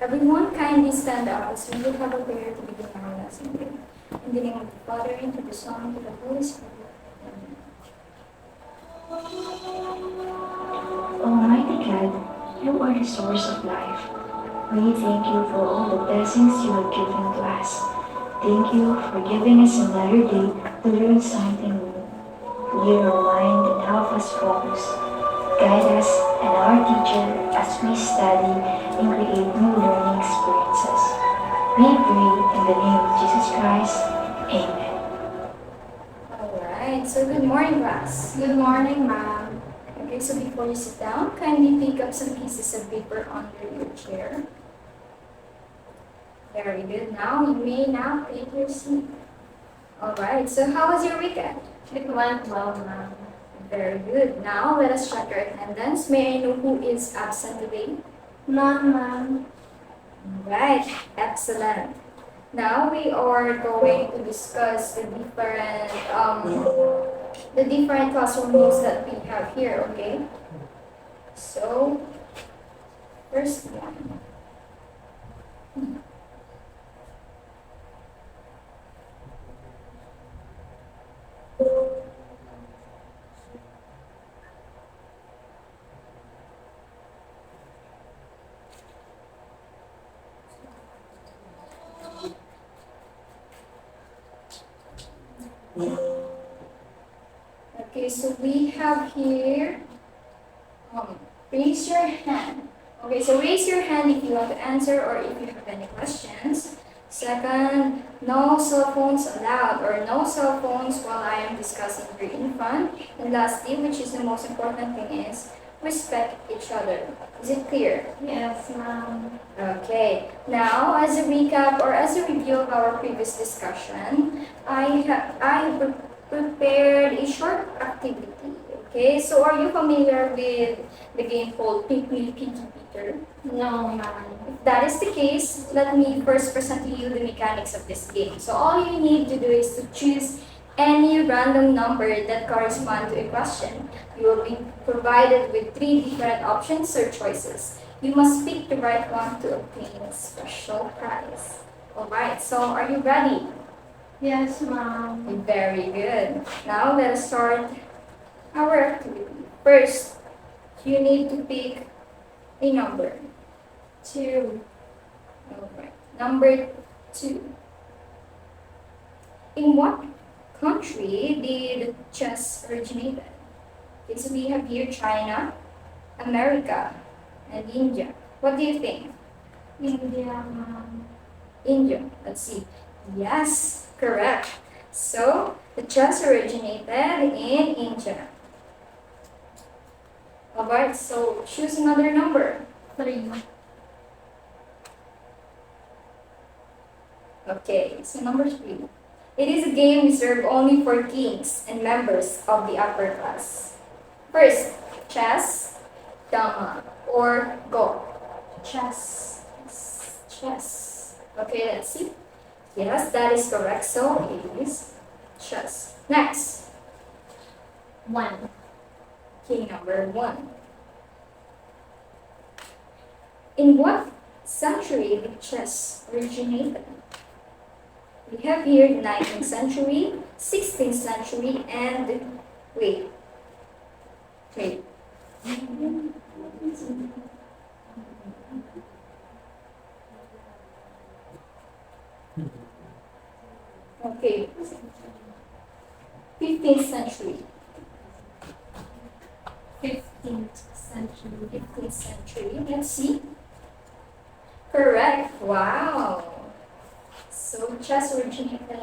Everyone kindly stand up as we will have a prayer to begin our lesson with. In the name of the Father, and to the Son, and to the Holy Spirit. Almighty God, you are the source of life. We thank you for all the blessings you have given to us. Thank you for giving us another day to learn something new. Clear our mind and help us focus. Guide us and our teacher as we study and create new learning experiences. We pray in the name of Jesus Christ. Amen. Alright, so good morning, class. Good morning, ma'am. Okay, so before you sit down, kindly pick up some pieces of paper under your chair. Very good. Now you may now take your seat. Alright, so how was your weekend? It went well, ma'am. Very good. Now let us check your attendance. May I know who is absent today? None, ma'am. Right, excellent. Now we are going to discuss the different classroom rules that we have here, okay? So, first one. Okay, so we have here, raise your hand. Okay, so raise your hand if you want to answer or if you have any questions. Second, no cell phones allowed or no cell phones while I am discussing here in front. And lastly, which is the most important thing is, respect each other. Is it clear? Yes, ma'am. Okay, now as a recap or as a review of our previous discussion, I have prepared a short activity. Okay, so are you familiar with the game called Pick Me, Pinky Peter? No, ma'am. If that is the case, let me first present to you the mechanics of this game. So all you need to do is to choose any random number that corresponds to a question. You will be provided with 3 different options or choices. You must pick the right one to obtain a special prize. Alright, so are you ready? Yes, ma'am. Very good. Now let us start our activity. First, you need to pick a number. 2. Alright, number 2. In what country did chess originate? Okay, so we have here China, America, and India. What do you think? India, ma'am. India. Let's see. Yes, correct. So, the chess originated in India. Alright, so choose another number. 3. Okay, so number 3. It is a game reserved only for kings and members of the upper class. First, chess, dama, or go. Chess. Chess. Okay, let's see. Yes, that is correct. So it is chess. Next, 1. king number 1. In what century did chess originate? We have here 19th century, 16th century, and wait. Okay, 15th century. 15th century. 15th century. Let's see. Correct. Wow. So chess originated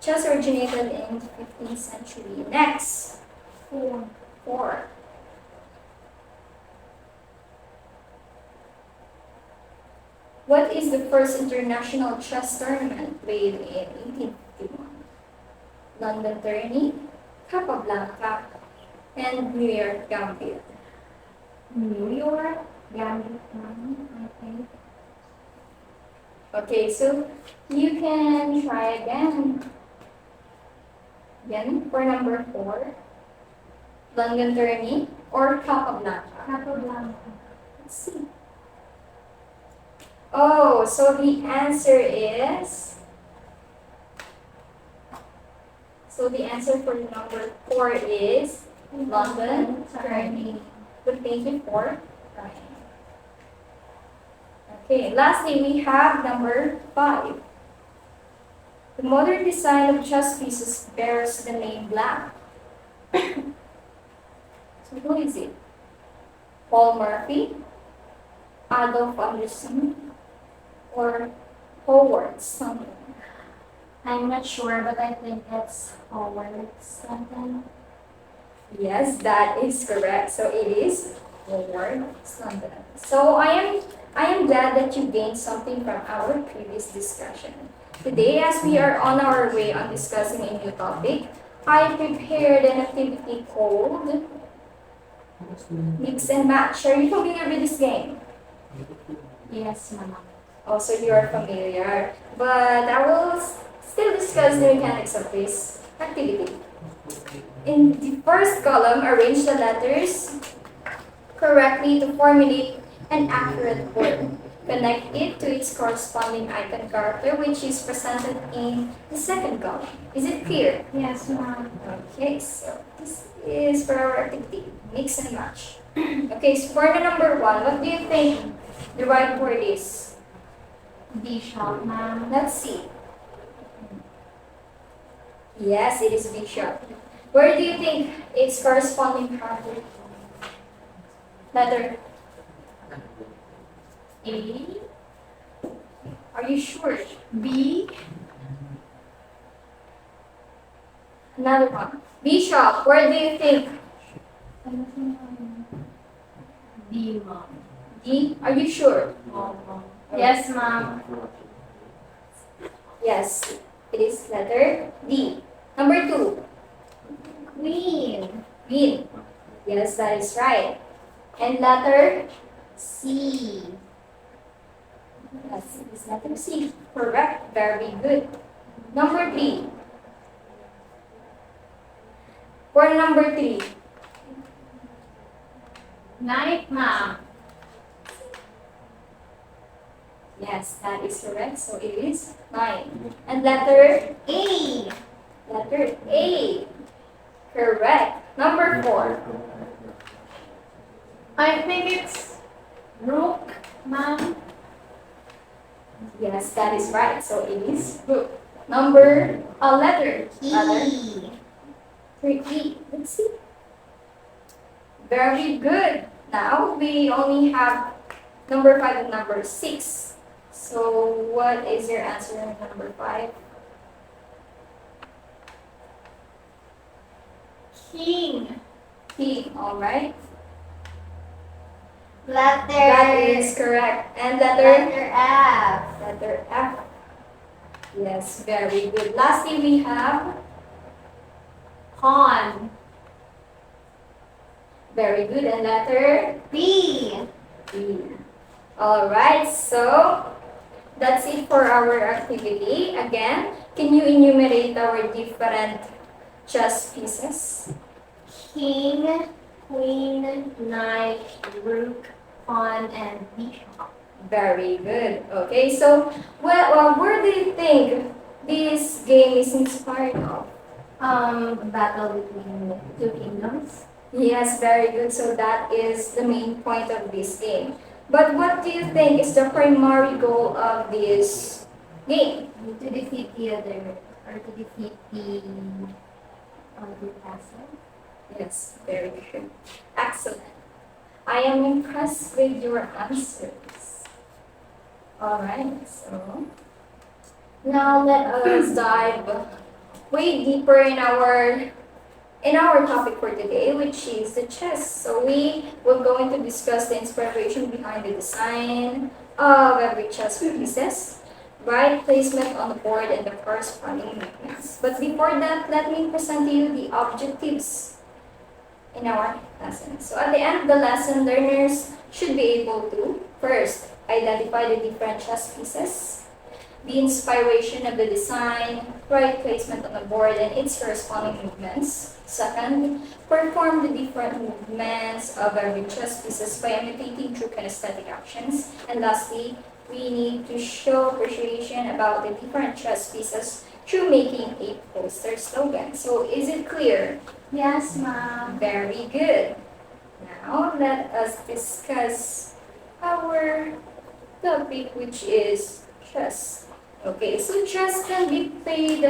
in 15th century. Next, 4. What is the first international chess tournament played in 1851? London Tourney, Capablanca, and New York Gambit. New York, Gambit, ma'am. Okay. Okay, so you can try again. Again, for number 4, London Tourney or Capablanca. Capablanca. Let's see. Oh, so the answer is. So the answer for number 4 is London turning. But thank you for trying. Okay, lastly we have number 5. The modern design of chess pieces bears the name Black. So who is it? Paul Murphy, Adolf Anderson, or Howard something? I'm not sure, but I think it's Howard something. Yes, that is correct. So it is Howard something. So I am glad that you gained something from our previous discussion. Today, as we are on our way on discussing a new topic, I prepared an activity called Mix and Match. Are you familiar with this game? Yes, ma'am. Also, you are familiar. But I will still discuss the mechanics of this activity. In the first column, arrange the letters correctly to formulate an accurate word. Connect it to its corresponding icon character, which is presented in the second column. Is it clear? Yes, ma'am. Okay, so this is for our activity. Mix and match. Okay, so for the number 1, what do you think the right word is? Bishop, ma'am. Let's see. Yes, it is bishop. Where do you think its corresponding character? Letter. A. Are you sure? B. Another one. Bishop, where do you think? D, ma'am. D? Are you sure? Yes, ma'am. Yes, it is letter D. Number 2. Queen. Green. Yes, that is right. And letter? C. Yes, it is letter C. Correct. Very good. Number 3. For number 3. Knight, ma'am. Yes, that is correct. So it is 9. And letter? A. Letter A. Correct. Number 4. I think it's Rook, ma'am. Yes, that is right. So it is rook. Number, a letter. Letter E. 3E. Let's see. Very good. Now we only have number 5 and number 6. So what is your answer on number 5? King. King. All right. Letter. That is correct. And letter? Letter F. Letter F. Yes, very good. Lastly, we have Pawn. very good. And letter B. B. All right. So that's it for our activity. Again, can you enumerate our different chess pieces? King, Queen, Knight, Rook, Pawn, and Bishop. Very good. Okay, so where do you think this game is inspired of? Battle between two kingdoms. Yes, very good. So that is the main point of this game. But what do you think is the primary goal of this game? To defeat the other, or to defeat the other castle. Yes, very good. Excellent. I am impressed with your answers. All right, so now let us dive way deeper in our topic for today, which is the chess. So we will going to discuss the inspiration behind the design of every chess pieces, right placement on the board, and the corresponding movements. But before that, let me present to you the objectives in our lesson. So at the end of the lesson, learners should be able to, first, identify the different chess pieces, the inspiration of the design, right placement on the board, and its corresponding movements. Second, perform the different movements of every chess pieces by imitating through kinesthetic actions. And lastly, we need to show appreciation about the different chess pieces through making a poster slogan. So is it clear? Yes, ma'am. Very good. Now let us discuss our topic, which is chess. Okay, so chess can be played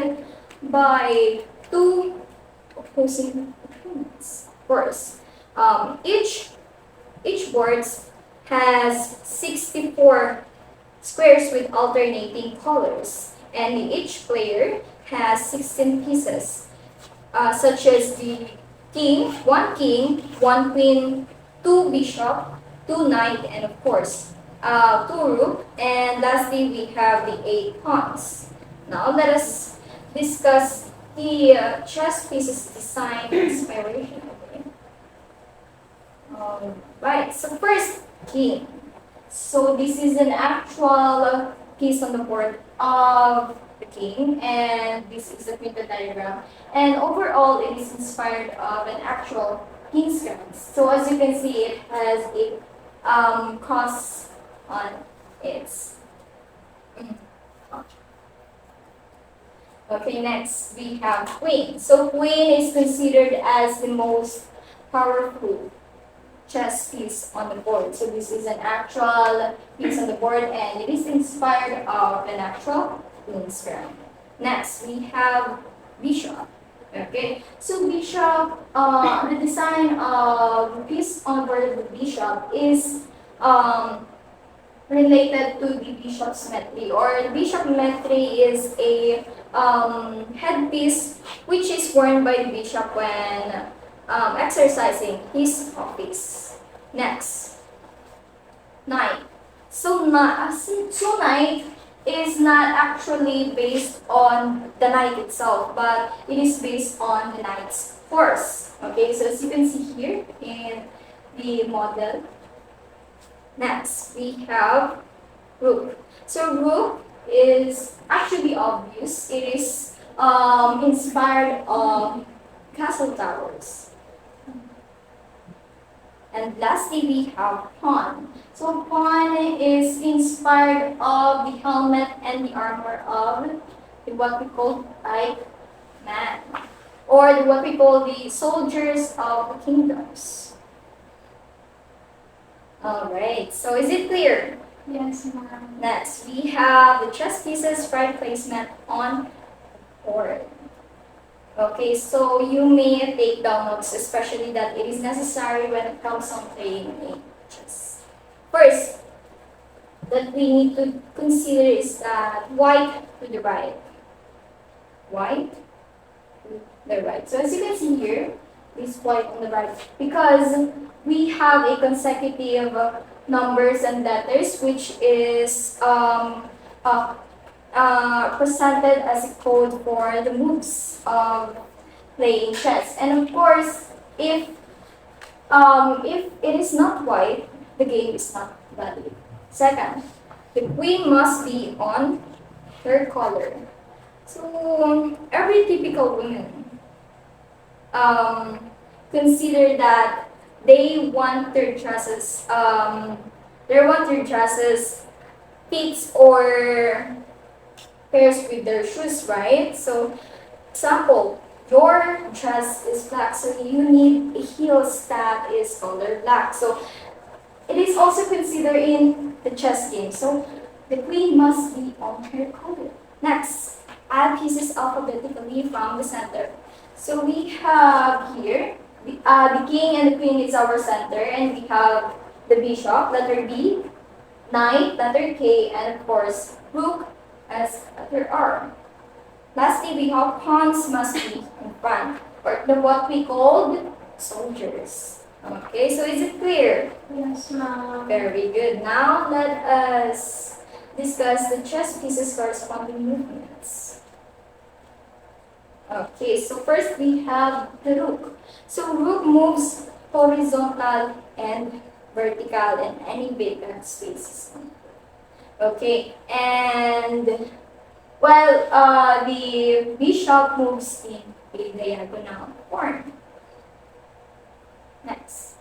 by two opposing opponents. First, each board has 64 squares with alternating colors, and each player has 16 pieces, such as the king, one queen, two bishop, two knight, and of course, two rook, and lastly we have the eight pawns. Now let us discuss the chess pieces design inspiration. Okay. Right. So first, king. So this is an actual piece on the board of the king, and this is the printed diagram. And overall, it is inspired of an actual king's crown. So as you can see, it has a cross on its. Okay, next we have queen. So queen is considered as the most powerful chess piece on the board. So this is an actual piece on the board, and it is inspired of an actual queen's crown. Next, we have bishop. Okay, so bishop, the design of the piece on the board of the bishop is related to the bishop's metri, or the bishop metri is a headpiece which is worn by the bishop when exercising his office. Next, knight. So knight is not actually based on the knight itself, but it is based on the knight's horse. Okay, so as you can see here in the model. Next, we have rook. So rook is actually obvious. It is inspired of castle towers. And lastly, we have pawn. So pawn is inspired of the helmet and the armor of what we call like man, or what we call the soldiers of the kingdoms. Alright, so is it clear? Yes, ma'am. Next, we have the chess pieces right placement on board. Okay, so you may take down notes, especially that it is necessary when it comes on playing a chess. First, that we need to consider is that white to the right. White to the right. So as you can see here, is white on the right, because we have a consecutive numbers and letters, which is presented as a code for the moves of playing chess. And of course, if it is not white, the game is not valid. Second, the queen must be on her color. So every typical woman consider that they want their dresses fits or pairs with their shoes, right? So example, your dress is black, so you need a heels that is color black. So it is also considered in the chess game. So the queen must be on her color. Next, add pieces alphabetically from the center. So we have here the king and the queen is our center, and we have the bishop, letter B, knight, letter K, and of course rook as letter R. Lastly, we have pawns must be in front, or what we called soldiers. Okay, so is it clear? Yes, ma'am. Very good. Now let us discuss the chess pieces corresponding movements. Okay, so first we have the rook. So rook moves horizontal and vertical in any vacant spaces. Okay, and while the bishop moves in a diagonal form. Next,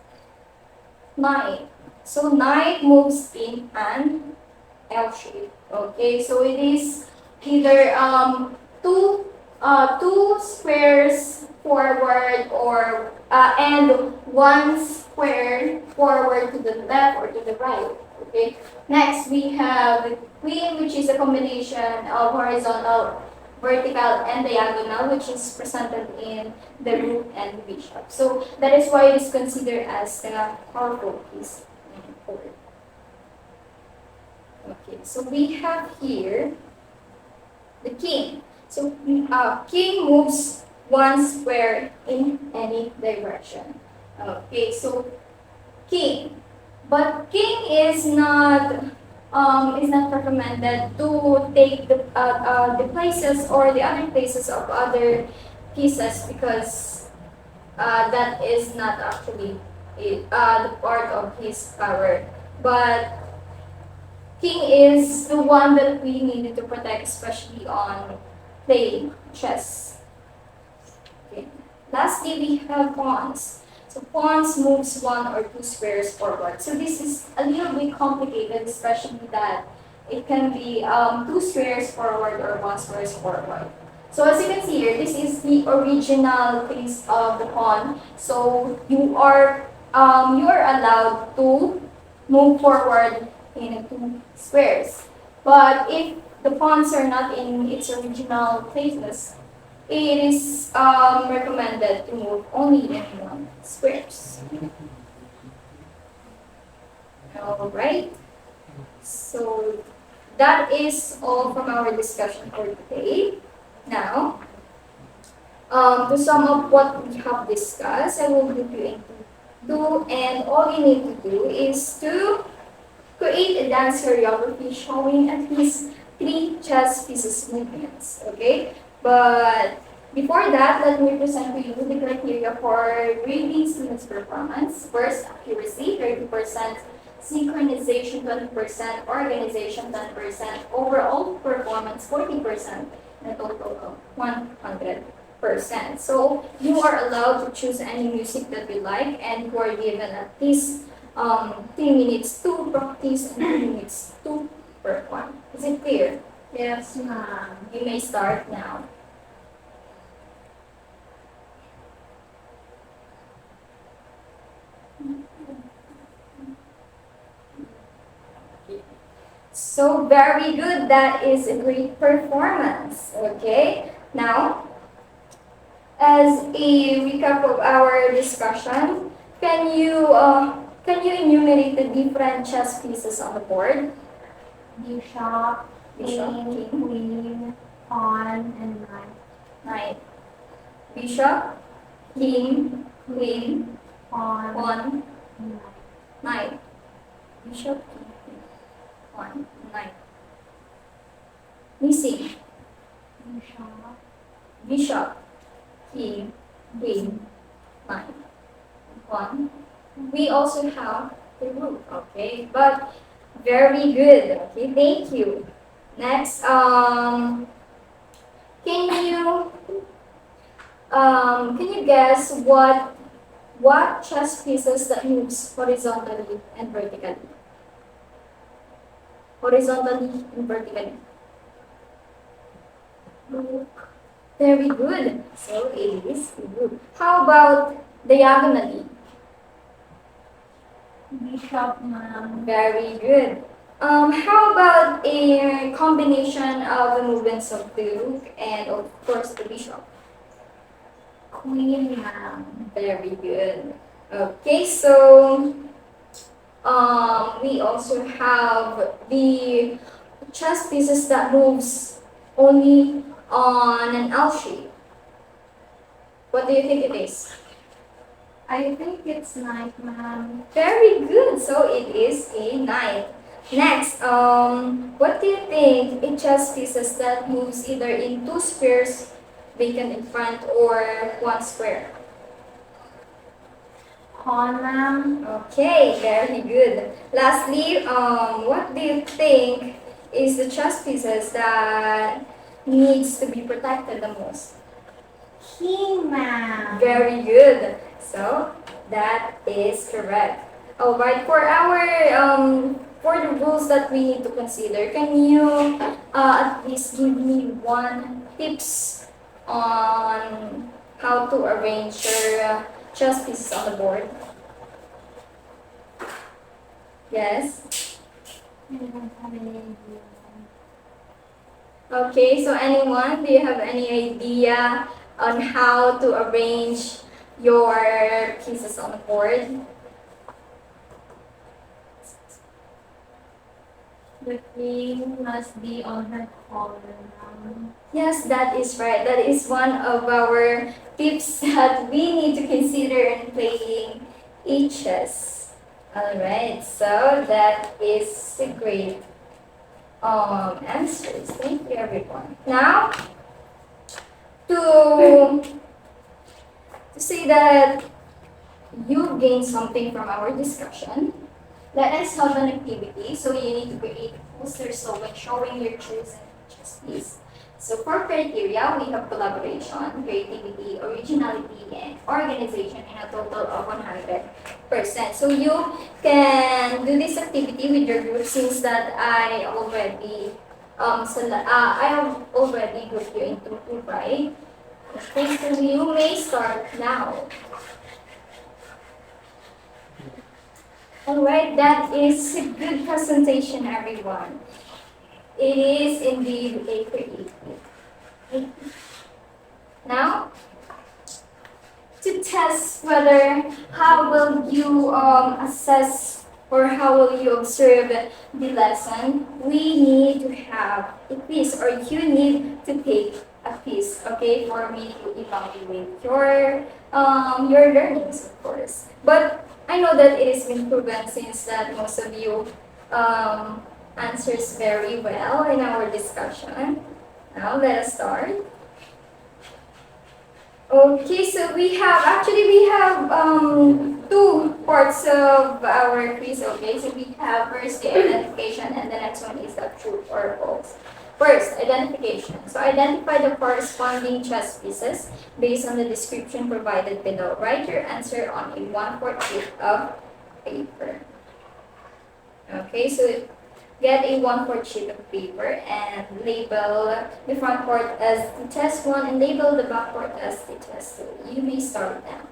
knight. So knight moves in an L shape. Okay, so it is either two squares forward or and one square forward to the left or to the right. Okay. Next we have queen, which is a combination of horizontal, vertical, and diagonal, which is presented in the rook and bishop. So that is why it is considered as the powerful piece in board. Okay, so we have here the king. So king moves one square in any direction. Okay, so king. But king is not recommended to take the places or the other places of other pieces because that is not actually the part of his power. But king is the one that we needed to protect, especially on playing chess. Okay. Lastly, we have pawns. So pawns moves one or two squares forward. So this is a little bit complicated, especially that it can be two squares forward or one squares forward. So as you can see here, this is the original face of the pawn. So you are allowed to move forward in two squares. But if the pawns are not in its original places, it is recommended to move only in one squares. Alright, so that is all from our discussion for today. Now, to sum up what we have discussed, I will group you into two, and all you need to do is to create a dance choreography showing at least three chess pieces movements, okay? But before that, let me present to you the criteria for grading students' performance. First, accuracy, 30%, synchronization, 20%, organization, 10%, overall performance, 40%, and a total of 100%. So you are allowed to choose any music that you like, and you are given at least 3 minutes to practice and 3 minutes to perform. Is it clear? Yes, ma'am. You may start now. So very good. That is a great performance. Okay. Now, as a recap of our discussion, can you enumerate the different chess pieces on the board? Bishop, Bishop, king, king, queen, pawn, and knight. knight. Bishop, king, queen, Pawn, pawn, and knight. knight. Bishop, king, queen, pawn, knight. Missing. Bishop, Bishop, king, queen, knight, pawn. We also have the rook, okay? But very good. Okay, thank you. Next, can you can you guess what chess pieces that moves horizontally and vertically? Horizontally and vertically. rook, Very good. So it is rook. How about diagonally? bishop, ma'am. Very good. How about a combination of the movements of the rook and of course the bishop? Queen, ma'am. Very good. Okay, so we also have the chess pieces that moves only on an L shape. What do you think it is? I think it's knight, ma'am. Very good. So it is a knight. Next, what do you think a chess pieces that moves either in two squares vacant in front or one square? Pawn, ma'am. Okay, very good. Lastly, what do you think is the chess pieces that needs to be protected the most? King, ma'am. Very good. So that is correct. Alright, for our for the rules that we need to consider, can you at least give me one tips on how to arrange your chess pieces on the board? Yes? I don't have any idea. Okay, so anyone, do you have any idea on how to arrange your pieces on the board? The queen must be on her collar. Yes, that is right. That is one of our tips that we need to consider in playing chess. Alright, so that is a great answers. Thank you everyone. Now to say that you gained something from our discussion, let us have an activity. So you need to create a poster so when showing your chosen chess piece. So for criteria, we have collaboration, creativity, originality, and organization in a total of 100%. So you can do this activity with your group since that I have already grouped you into group, right? Okay, so you may start now. Alright, that is a good presentation, everyone. It is indeed a creative. Now, to test whether how will you assess or how will you observe the lesson, we need to have a piece or you need to take a piece, okay, for me to evaluate your learnings, of course. But I know that it has been proven since that most of you answers very well in our discussion. Now let us start. Okay, so we have two parts of our quiz. Okay, so we have first the identification, and the next one is the true or false. First, identification. So identify the corresponding chess pieces based on the description provided below. Write your answer on a 1/4 sheet of paper. Okay, so get a 1/4 sheet of paper and label the front part as the test one and label the back part as the test two. You may start now.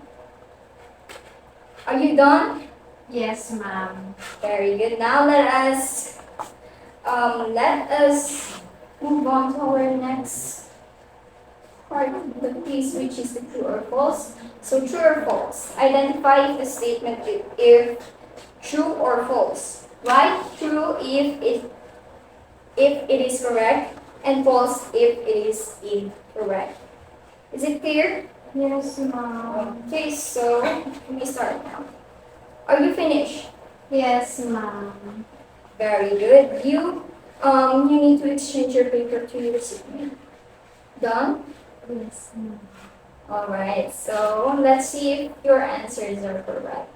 Are you done? Yes, ma'am. Very good. Now let us move on to our next part of the piece, which is the true or false. So true or false. Identify if the statement if true or false. Write true if it is correct and false if it is incorrect. Is it clear? Yes, ma'am. Okay, so let me start now. Are you finished? Yes, ma'am. Very good. You need to exchange your paper to your seatmate. Done? Yes, ma'am. Alright, so let's see if your answers are correct.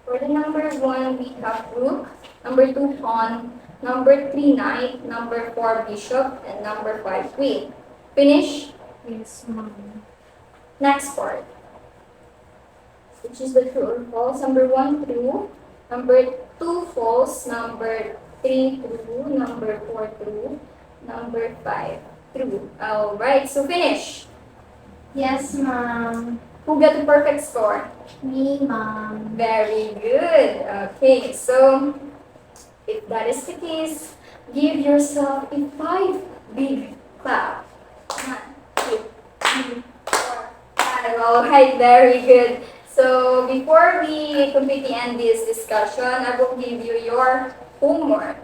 For the number 1, we have rook, number 2, pawn, number 3, knight, number 4, bishop, and number 5, queen. Finish? Yes, ma'am. Next part, which is the true or false. Number 1, true. Number 2, false. Number 3, true. Number 4, true. Number 5, true. Alright, so finish. Yes, ma'am. Who got the perfect score? Me, ma'am. Very good. Okay, so if that is the case, give yourself a 5 big clap. 1, 2, 3, 4, 5. All right, very good. So before we completely end this discussion, I will give you your homework.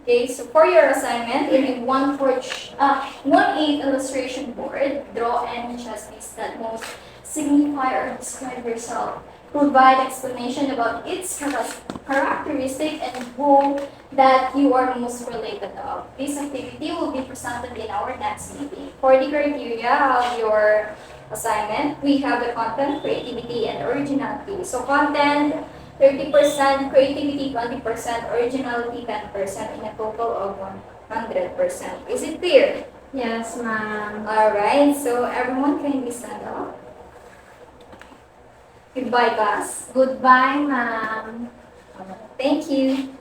Okay, so for your assignment, in a 1/8 illustration board, draw any chess piece that most signify or describe yourself. Provide explanation about its characteristic and who that you are most related of. This activity will be presented in our next meeting. For the criteria of your assignment, we have the content, creativity, and originality. So content, 30%, creativity, 20%, originality, 10%, in a total of 100%. Is it clear? Yes, ma'am. Alright, so everyone kindly stand up. Goodbye, class. Goodbye, ma'am. Thank you.